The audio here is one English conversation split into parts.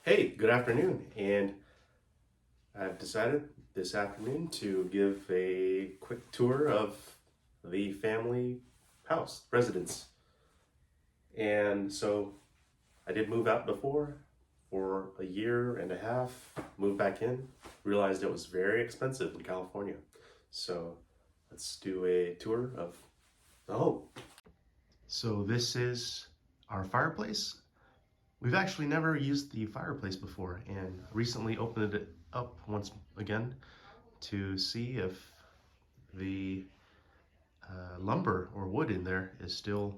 Hey, good afternoon, and I've decided this afternoon to give a quick tour of the family house, residence. And so I did move out before for a year and a half, moved back in, realized it was very expensive in California. So let's do a tour of the home. So this is our fireplace. We've actually never used the fireplace before and recently opened it up once again to see if the lumber or wood in there is still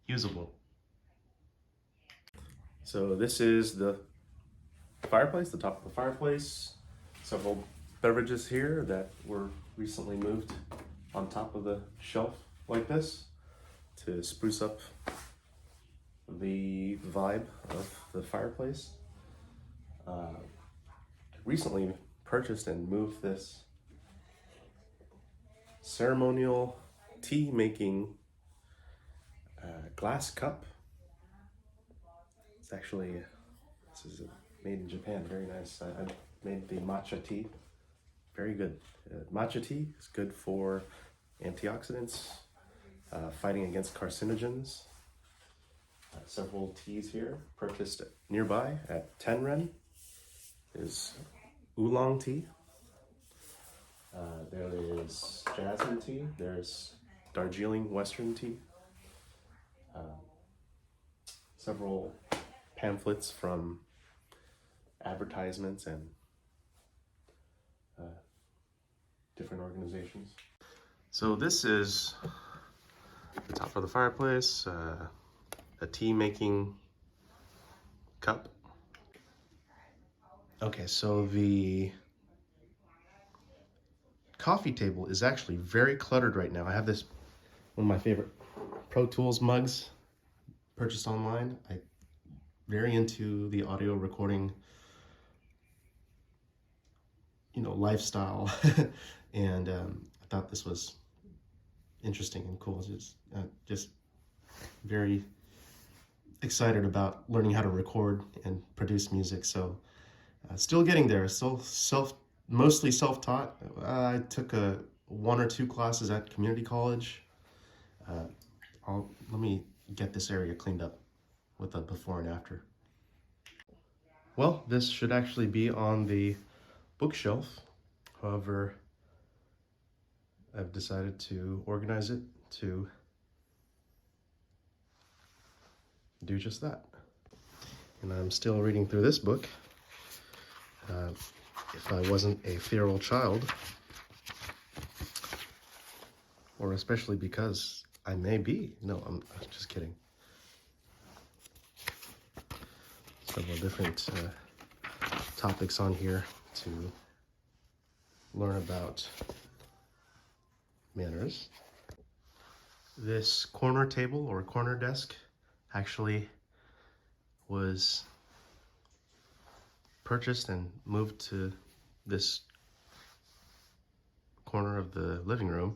usable. So this is the fireplace, the top of the fireplace. Several beverages here that were recently moved on top of the shelf like this to spruce up the vibe of the fireplace. Recently purchased and moved this ceremonial tea making glass cup. It's actually, this is made in Japan, very nice. I made the matcha tea, very good. Matcha tea is good for antioxidants, fighting against carcinogens. Several teas here purchased nearby at 10 ren is oolong tea. There is jasmine tea. There's Darjeeling Western tea. Several pamphlets from advertisements and different organizations. So this is the top of the fireplace, a tea making cup. Okay, so the coffee table is actually very cluttered right now. I have this, one of my favorite Pro Tools mugs purchased online. I'm very into the audio recording, lifestyle. And I thought this was interesting and cool. Just very excited about learning how to record and produce music. So still getting there. Still mostly self-taught. I took one or two classes at community college. Let me get this area cleaned up with a before and after. Well, this should actually be on the bookshelf. However, I've decided to organize it to do just that. And I'm still reading through this book. If I wasn't a feral child, or especially because I may be. No, I'm just kidding. Several different topics on here to learn about manners. This corner table or corner desk actually was purchased and moved to this corner of the living room.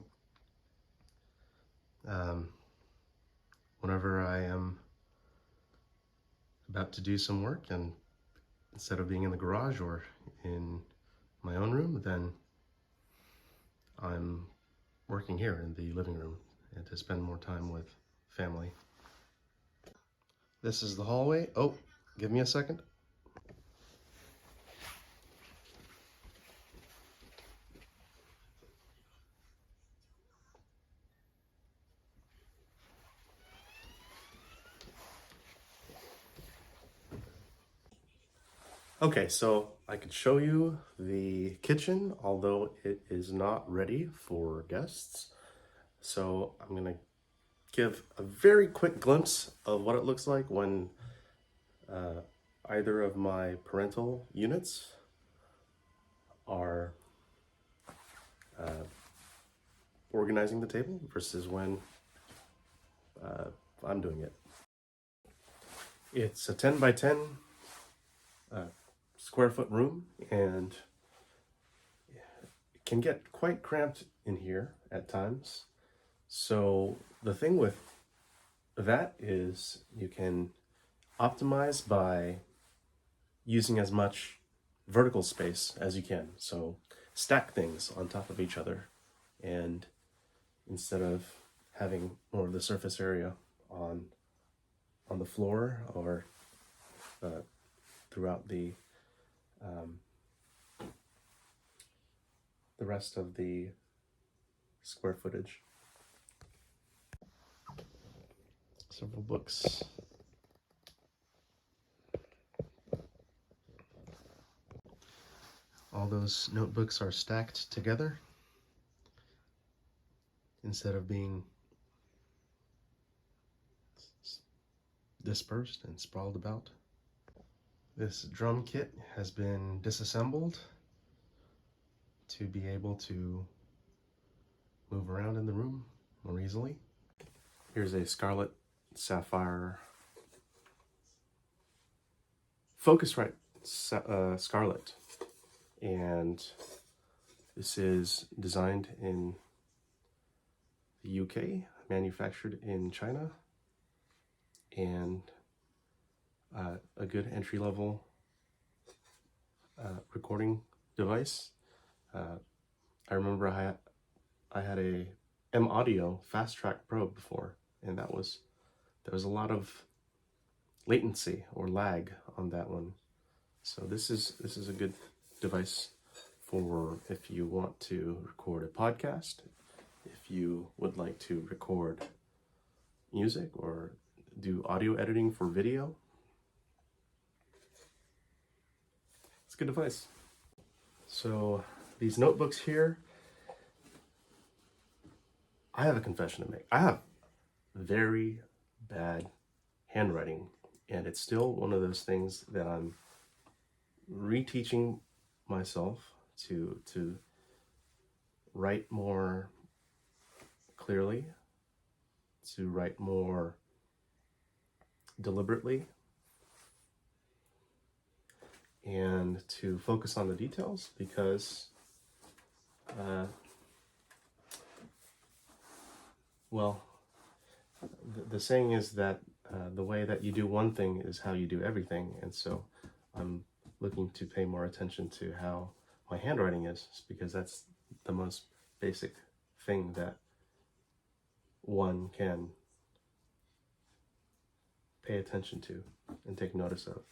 Whenever I am about to do some work, and instead of being in the garage or in my own room, then I'm working here in the living room and to spend more time with family. This is the hallway. Oh, give me a second. Okay, so I could show you the kitchen, although it is not ready for guests. So I'm gonna give a very quick glimpse of what it looks like when either of my parental units are organizing the table versus when I'm doing it. It's a 10 by 10 square foot room, and it can get quite cramped in here at times. So the thing with that is you can optimize by using as much vertical space as you can. So stack things on top of each other, and instead of having more of the surface area on the floor or throughout the rest of the square footage. Several books. All those notebooks are stacked together instead of being dispersed and sprawled about. This drum kit has been disassembled to be able to move around in the room more easily. Here's a Scarlet Sapphire Focusrite Scarlet, and this is designed in the UK, manufactured in China, and a good entry-level recording device. I remember I had a M Audio Fast Track Pro before, and there was a lot of latency or lag on that one. So this is a good device for if you want to record a podcast, if you would like to record music or do audio editing for video. It's a good device. So these notebooks here, I have a confession to make. I have very bad handwriting, and it's still one of those things that I'm reteaching myself to write more clearly, to write more deliberately, and to focus on the details, because well, the saying is that the way that you do one thing is how you do everything, and so I'm looking to pay more attention to how my handwriting is, because that's the most basic thing that one can pay attention to and take notice of.